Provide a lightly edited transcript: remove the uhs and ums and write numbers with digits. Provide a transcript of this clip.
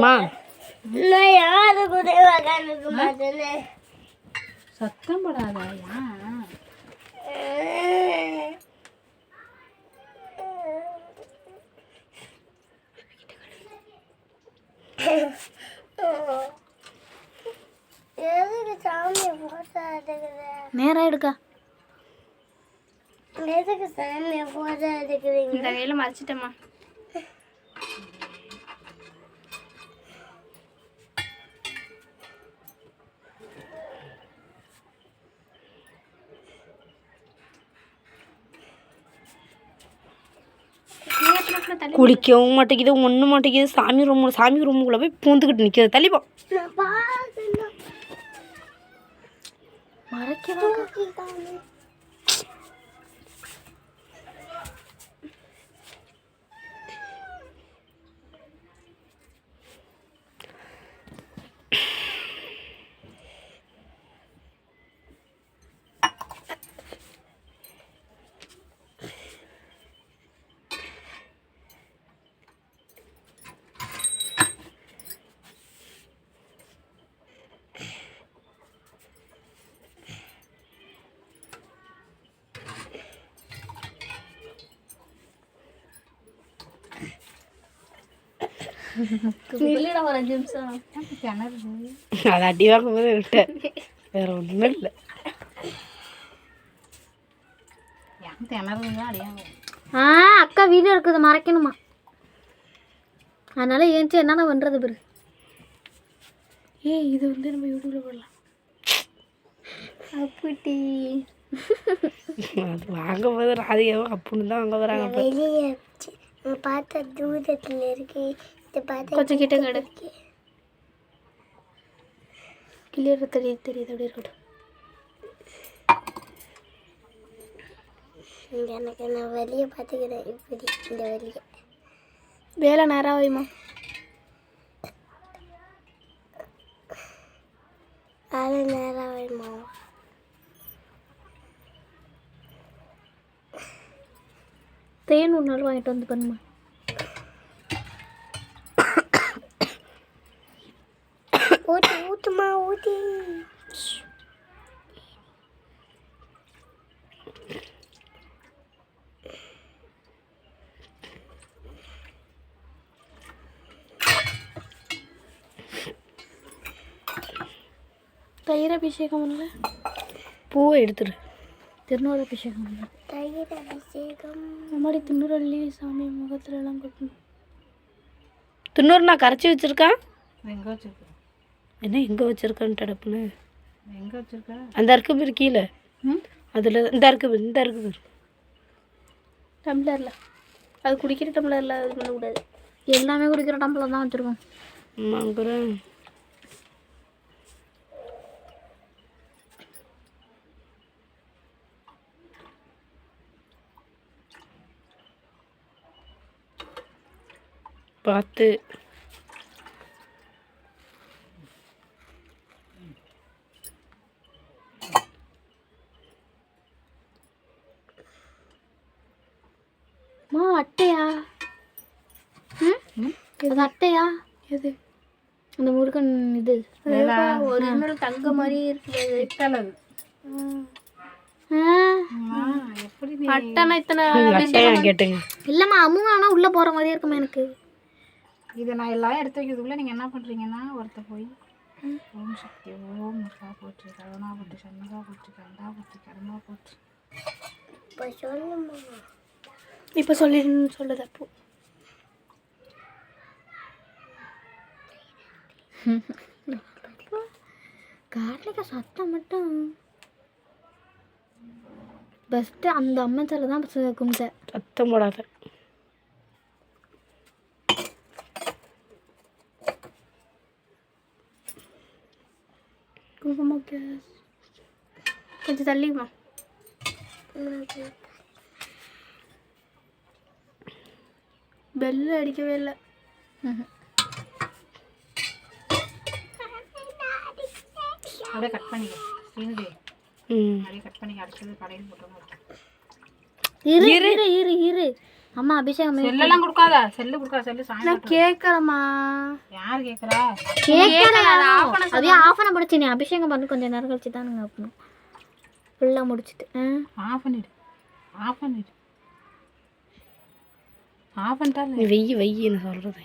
மா சத்தம் போடாதா நேரம் எடுக்கா இந்த கையில் மறைச்சிட்டேம்மா. குளிக்கவும் மாட்டேங்குது, ஒன்றும் மாட்டேங்குது. சாமி ரூமுக்குள்ளே போய் பூந்துக்கிட்டு நிற்கிறது. தள்ளிப்போ மறைக்க ஒரு 5 நிமிஷம் அதை அடி வாங்கும் போது விட்டேன், வேற ஒன்றுமே இல்லை. அக்கா வீடியோ இருக்குது மறைக்கணுமா, அதனால ஏன்ச்சு என்னென்ன பண்ணுறது பேரு. இது வந்து நம்ம யூடியூப்ல போடலாம். அப்படி அது வாங்கும் போது ராதிகாவும் அப்புன்னு தான் வாங்க வராங்க. வெளியே பார்த்தா தூரத்தில் இருக்கு, கொஞ்சம் கிட்ட கடை கிளியர் தெரியுது அப்படி இருக்கட்டும். எனக்கு நான் வெளியே பார்த்துக்கிறேன். இப்படி இந்த வெளியே வேலை நேரம் ஆகுமா? அது நேரம் ஆகுமா? தேன் ஒரு நாள் வாங்கிட்டு வந்து பண்ணுமா. ஊற்றி ஊற்றுமா ஊற்றி தயிர் அபிஷேகம் இல்லை, பூவை எடுத்துரு. திருநூறு அபிஷேகம் இல்லை, தயிர் அபிஷேகம். முன்னாடி திண்ணூறு அள்ளி சாமி முகத்துல எல்லாம் கொட்டணும். திண்ணூறு நான் கரைச்சி வச்சுருக்கேன். எங்கே வச்சுருக்கேன்? என்ன எங்கே வச்சுருக்கேன்னு டடப்புன்னு எங்கே வச்சுருக்கேன்? அந்த இருக்கு பேர் கீழே, அதில் இந்த இருக்குது டம்ளரில். அது குடிக்கிற டம்ளரில் அது பண்ணக்கூடாது. எல்லாமே குடிக்கிற டம்ளர் தான் வச்சுருக்கோம். ஆமாங்கிறேன். பார்த்து அட்டையா? அது அட்டையா? எது? அந்த முருகன் இது ஒரு தங்க மாதிரி இருக்குது. அட்டனா இத்தனை கேட்டுங்க. இல்லைம்மா அமுங்க, ஆனால் உள்ளே போகிற மாதிரியே இருக்குமா எனக்கு. இதை நான் எல்லாம் எடுத்து வைக்கிறதுக்குள்ளே நீங்கள் என்ன பண்ணுறீங்கன்னா, ஒருத்த போய் ஓம் சக்தி ஓம் முருகா போட்டு கருணா போட்டு சண்முகா போட்டு கண்டா போட்டு கடமா போட்டு இப்போ சொல்லுமா. இப்போ சொல்லுது அப்போ. கார்லிக்க சத்தம் மட்டும் பெஸ்ட்டு. அந்த அம்மன் தான் கும்பிட்டேன். சத்தம் போடாத. குங்குமம் கொஞ்சம் தள்ளிமா. பெல்லு அடிக்கவே இல்லை. அப்படியே கட் பண்ணிக்க. அப்படியே கட் பண்ணி அடிச்சது கடையில் போட்டோம். இரு இரு இரு இரு அம்மா அபிஷேகம் பண்ணி- செல்லெல்லாம் கொடுக்காத, செல்லு கொடுக்காத, செல்லு சாயங்காலம் காட்டுறேன். கேட்குறேம்மா. யார் கேட்குறா? அதே ஆஃப் பண்ண படிச்சு நீ அபிஷேகம் பண்ணி கொஞ்சம் நேரம் கழிச்சு தான் நீங்கள் ஆஃபணும் ஃபுல்லாக முடிச்சுட்டு ஆஃப் பண்ணிடு, ஆஃப் பண்ணிடு, ஆஃப் பண்ணிட்டால. நீ வெய்யி என்ன சொல்கிறது.